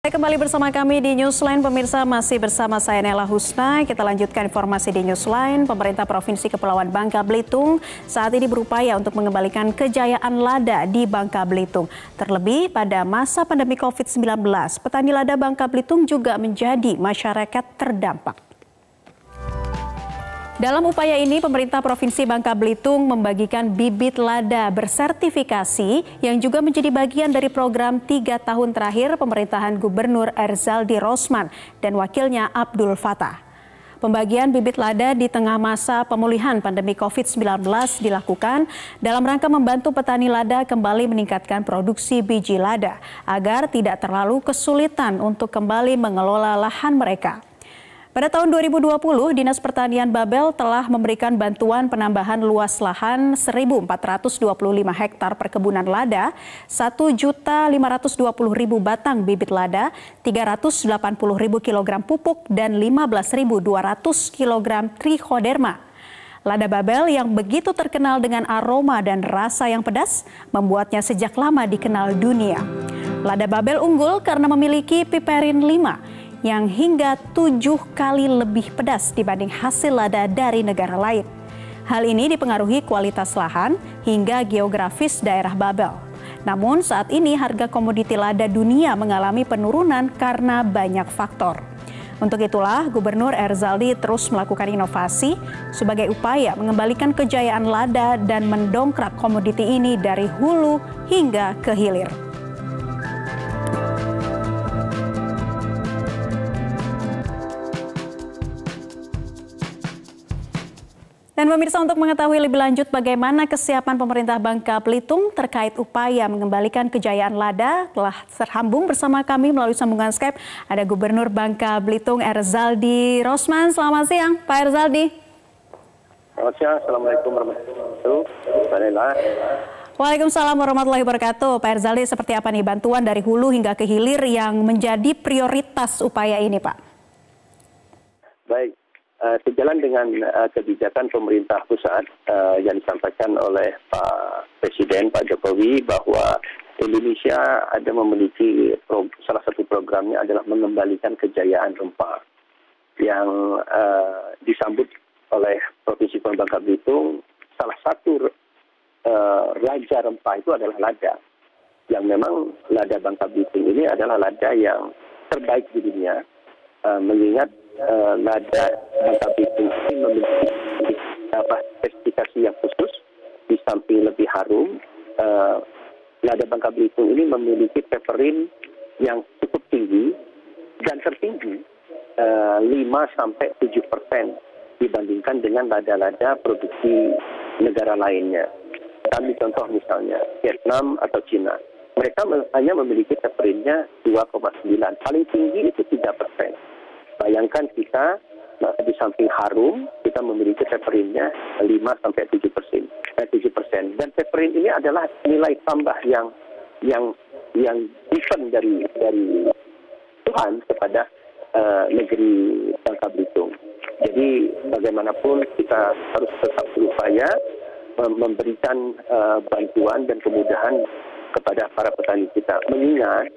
Kembali bersama kami di Newsline, pemirsa, masih bersama saya Nela Husna. Kita lanjutkan informasi di Newsline. Pemerintah Provinsi Kepulauan Bangka Belitung saat ini berupaya untuk mengembalikan kejayaan lada di Bangka Belitung. Terlebih pada masa pandemi COVID-19, petani lada Bangka Belitung juga menjadi masyarakat terdampak. Dalam upaya ini, pemerintah Provinsi Bangka Belitung membagikan bibit lada bersertifikasi yang juga menjadi bagian dari program 3 tahun terakhir pemerintahan Gubernur Erzaldi Rosman dan wakilnya Abdul Fattah. Pembagian bibit lada di tengah masa pemulihan pandemi COVID-19 dilakukan dalam rangka membantu petani lada kembali meningkatkan produksi biji lada agar tidak terlalu kesulitan untuk kembali mengelola lahan mereka. Pada tahun 2020, Dinas Pertanian Babel telah memberikan bantuan penambahan luas lahan 1.425 hektar perkebunan lada, 1.520.000 batang bibit lada, 380.000 kilogram pupuk, dan 15.200 kilogram trichoderma. Lada Babel yang begitu terkenal dengan aroma dan rasa yang pedas, membuatnya sejak lama dikenal dunia. Lada Babel unggul karena memiliki piperin 5, yang hingga 7 kali lebih pedas dibanding hasil lada dari negara lain. Hal ini dipengaruhi kualitas lahan hingga geografis daerah Babel. Namun saat ini harga komoditi lada dunia mengalami penurunan karena banyak faktor. Untuk itulah Gubernur Erzaldi terus melakukan inovasi sebagai upaya mengembalikan kejayaan lada dan mendongkrak komoditi ini dari hulu hingga ke hilir. Dan pemirsa, untuk mengetahui lebih lanjut bagaimana kesiapan pemerintah Bangka Belitung terkait upaya mengembalikan kejayaan lada, telah tersambung bersama kami melalui sambungan Skype ada Gubernur Bangka Belitung Erzaldi Rosman. Selamat siang, Pak Erzaldi. Selamat siang, Assalamualaikum warahmatullahi wabarakatuh. Waalaikumsalam warahmatullahi wabarakatuh. Pak Erzaldi, seperti apa nih bantuan dari hulu hingga ke hilir yang menjadi prioritas upaya ini, Pak? Baik. Sejalan dengan kebijakan pemerintah pusat yang disampaikan oleh Pak Presiden, Pak Jokowi, bahwa Indonesia ada memiliki salah satu programnya adalah mengembalikan kejayaan rempah yang disambut oleh Provinsi Bangka Belitung. Salah satu raja rempah itu adalah lada, yang memang lada Bangka Belitung ini adalah lada yang terbaik di dunia, mengingat lada Bangka Belitung ini memiliki spesifikasi yang khusus. Di samping lebih harum, lada Bangka Belitung ini memiliki piperin yang cukup tinggi dan tertinggi 5-7% dibandingkan dengan lada-lada produksi negara lainnya. Kami contoh misalnya Vietnam atau Cina, mereka hanya memiliki piperinnya 2,9, paling tinggi itu 3%. Bayangkan kita di samping harum, kita memiliki piperinnya 5-7%. Dan piperin ini adalah nilai tambah yang different dari Tuhan kepada negeri Bangka Belitung. Jadi bagaimanapun kita harus tetap berupaya memberikan bantuan dan kemudahan kepada para petani kita. Mengingat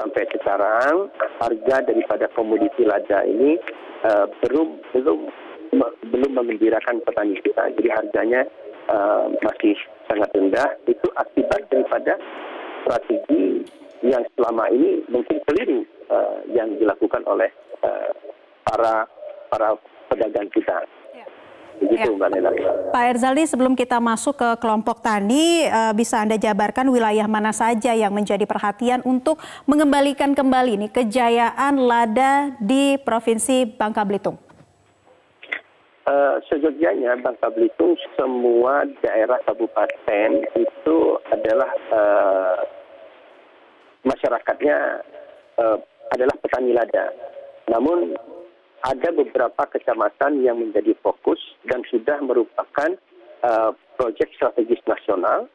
sampai sekarang harga daripada komoditi lada ini belum mengembirakan petani kita. Jadi harganya masih sangat rendah. Itu akibat daripada strategi yang selama ini mungkin keliru yang dilakukan oleh para pedagang kita. Begitu, Mbak Nela. Pak Erzaldi, sebelum kita masuk ke kelompok tani, bisa Anda jabarkan wilayah mana saja yang menjadi perhatian untuk mengembalikan kembali nih kejayaan lada di Provinsi Bangka Belitung? Sejujurnya Bangka Belitung, semua daerah kabupaten itu adalah masyarakatnya adalah petani lada. Namun ada beberapa kecamatan yang menjadi fokus dan sudah merupakan proyek strategis nasional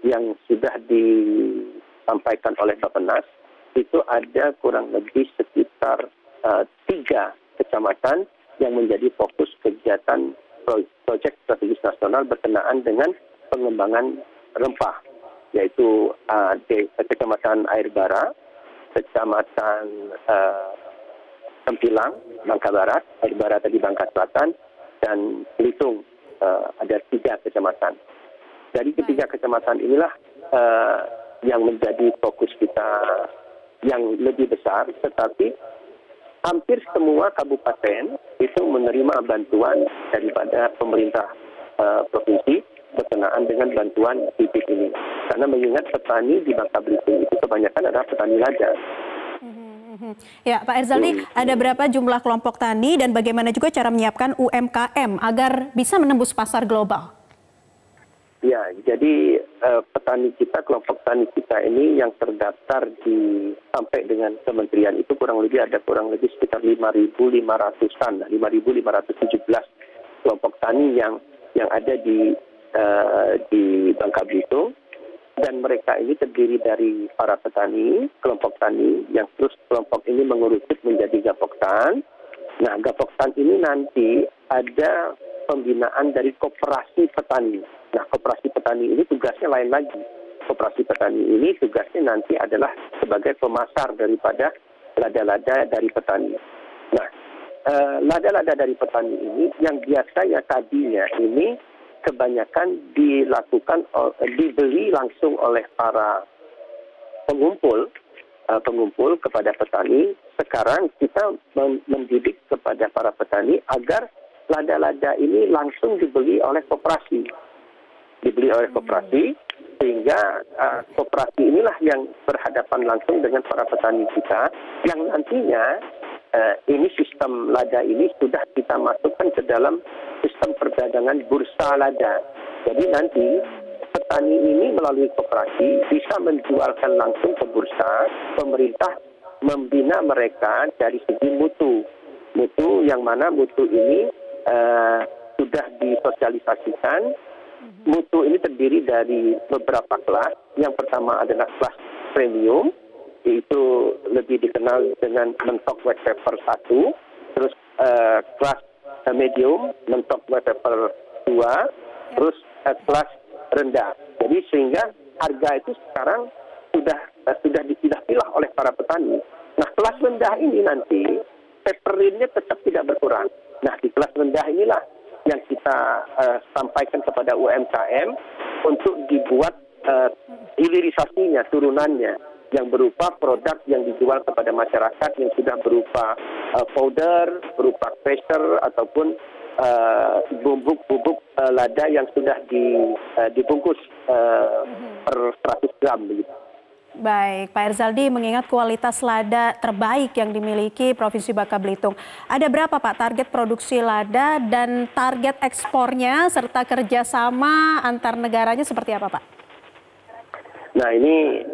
yang sudah disampaikan oleh Bappenas. Itu ada kurang lebih sekitar 3 kecamatan yang menjadi fokus kegiatan proyek strategis nasional berkenaan dengan pengembangan rempah, yaitu Kecamatan Air Bara, Kecamatan Tempilang, Bangka Barat, Barat di Bangka Selatan, dan Belitung ada 3 kecamatan. Dari ketiga kecamatan inilah yang menjadi fokus kita yang lebih besar, tetapi hampir semua kabupaten itu menerima bantuan daripada pemerintah provinsi berkenaan dengan bantuan bibit ini. Karena mengingat petani di Bangka Belitung itu kebanyakan adalah petani lada. Ya, Pak Erzaldi, ada berapa jumlah kelompok tani dan bagaimana juga cara menyiapkan UMKM agar bisa menembus pasar global? Ya, jadi petani kita, kelompok tani kita ini yang terdaftar sampai dengan kementerian itu kurang lebih sekitar 5.500-an, 5.517 kelompok tani yang ada di Bangka Belitung. Dan mereka ini terdiri dari para petani, kelompok tani, yang terus kelompok ini mengerucut menjadi gapoktan. Nah, gapoktan ini nanti ada pembinaan dari koperasi petani. Nah, koperasi petani ini tugasnya lain lagi. Koperasi petani ini tugasnya nanti adalah sebagai pemasar daripada lada-lada dari petani. Nah, lada-lada dari petani ini yang biasanya tadinya ini kebanyakan dibeli langsung oleh para pengumpul kepada petani. Sekarang kita mendidik kepada para petani agar lada-lada ini langsung dibeli oleh koperasi. Sehingga koperasi inilah yang berhadapan langsung dengan para petani kita, yang nantinya ini sistem lada ini sudah kita masukkan ke dalam sistem perdagangan bursa lada. Jadi nanti petani ini melalui koperasi bisa menjualkan langsung ke bursa. Pemerintah membina mereka dari segi mutu yang mana mutu ini sudah disosialisasikan. Mutu ini terdiri dari beberapa kelas. Yang pertama adalah kelas premium, yaitu lebih dikenal dengan mentok white paper 1, terus kelas medium, mentok white paper 2, terus kelas rendah. Jadi sehingga harga itu sekarang sudah dipilah-pilah oleh para petani. Nah, kelas rendah ini nanti paper-nya tetap tidak berkurang. Nah, di kelas rendah inilah yang kita sampaikan kepada UMKM untuk dibuat hilirisasinya, turunannya, yang berupa produk yang dijual kepada masyarakat yang sudah berupa powder, berupa crusher, ataupun bubuk lada yang sudah dibungkus per 100 gram begitu. Baik, Pak Erzaldi, mengingat kualitas lada terbaik yang dimiliki Provinsi Bangka Belitung, ada berapa Pak target produksi lada dan target ekspornya serta kerjasama antar negaranya seperti apa Pak? Nah, ini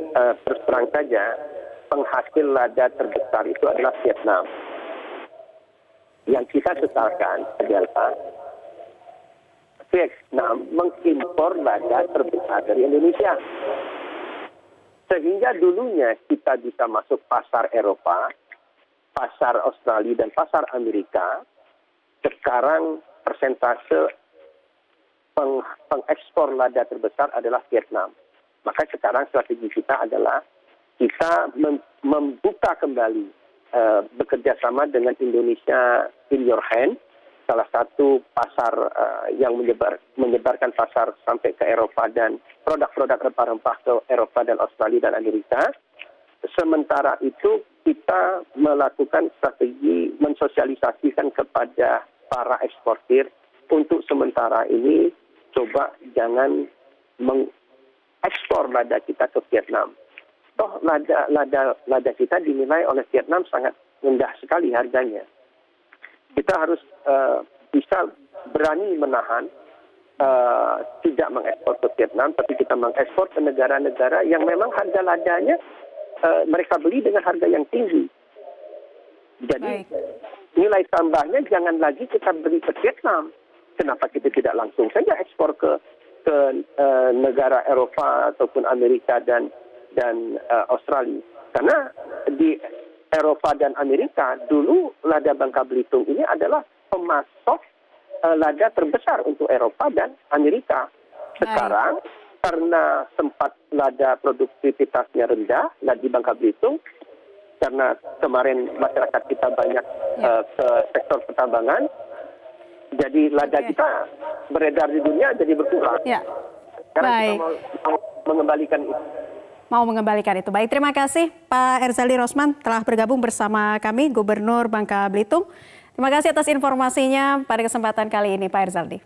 terus terang saja, penghasil lada terbesar itu adalah Vietnam. Yang kita sesalkan adalah Vietnam mengimpor lada terbesar dari Indonesia. Sehingga dulunya kita bisa masuk pasar Eropa, pasar Australia, dan pasar Amerika. Sekarang persentase pengekspor lada terbesar adalah Vietnam. Maka sekarang strategi kita adalah kita membuka kembali bekerja sama dengan Indonesia in your hand, salah satu pasar yang menyebarkan pasar sampai ke Eropa dan produk-produk rempah-rempah ke Eropa dan Australia dan Amerika. Sementara itu kita melakukan strategi mensosialisasikan kepada para eksportir untuk sementara ini coba jangan mengekspor lada kita ke Vietnam. Toh lada kita dinilai oleh Vietnam sangat rendah sekali harganya. Kita harus bisa berani menahan tidak mengekspor ke Vietnam, tapi kita mengekspor ke negara-negara yang memang harga ladanya mereka beli dengan harga yang tinggi. Jadi nilai tambahnya jangan lagi kita beli ke Vietnam. Kenapa kita tidak langsung saja ekspor ke negara Eropa ataupun Amerika dan Australia? Karena di Eropa dan Amerika, dulu lada Bangka Belitung ini adalah pemasok lada terbesar untuk Eropa dan Amerika. Sekarang, karena sempat lada produktivitasnya rendah, lada di Bangka Belitung, karena kemarin masyarakat kita banyak ke sektor pertambangan, jadi lada kita beredar di dunia jadi berkurang. Ya. Karena Baik. kita mau mengembalikan itu. Mau mengembalikan itu. Baik, terima kasih Pak Erzaldi Rosman telah bergabung bersama kami, Gubernur Bangka Belitung. Terima kasih atas informasinya pada kesempatan kali ini, Pak Erzaldi.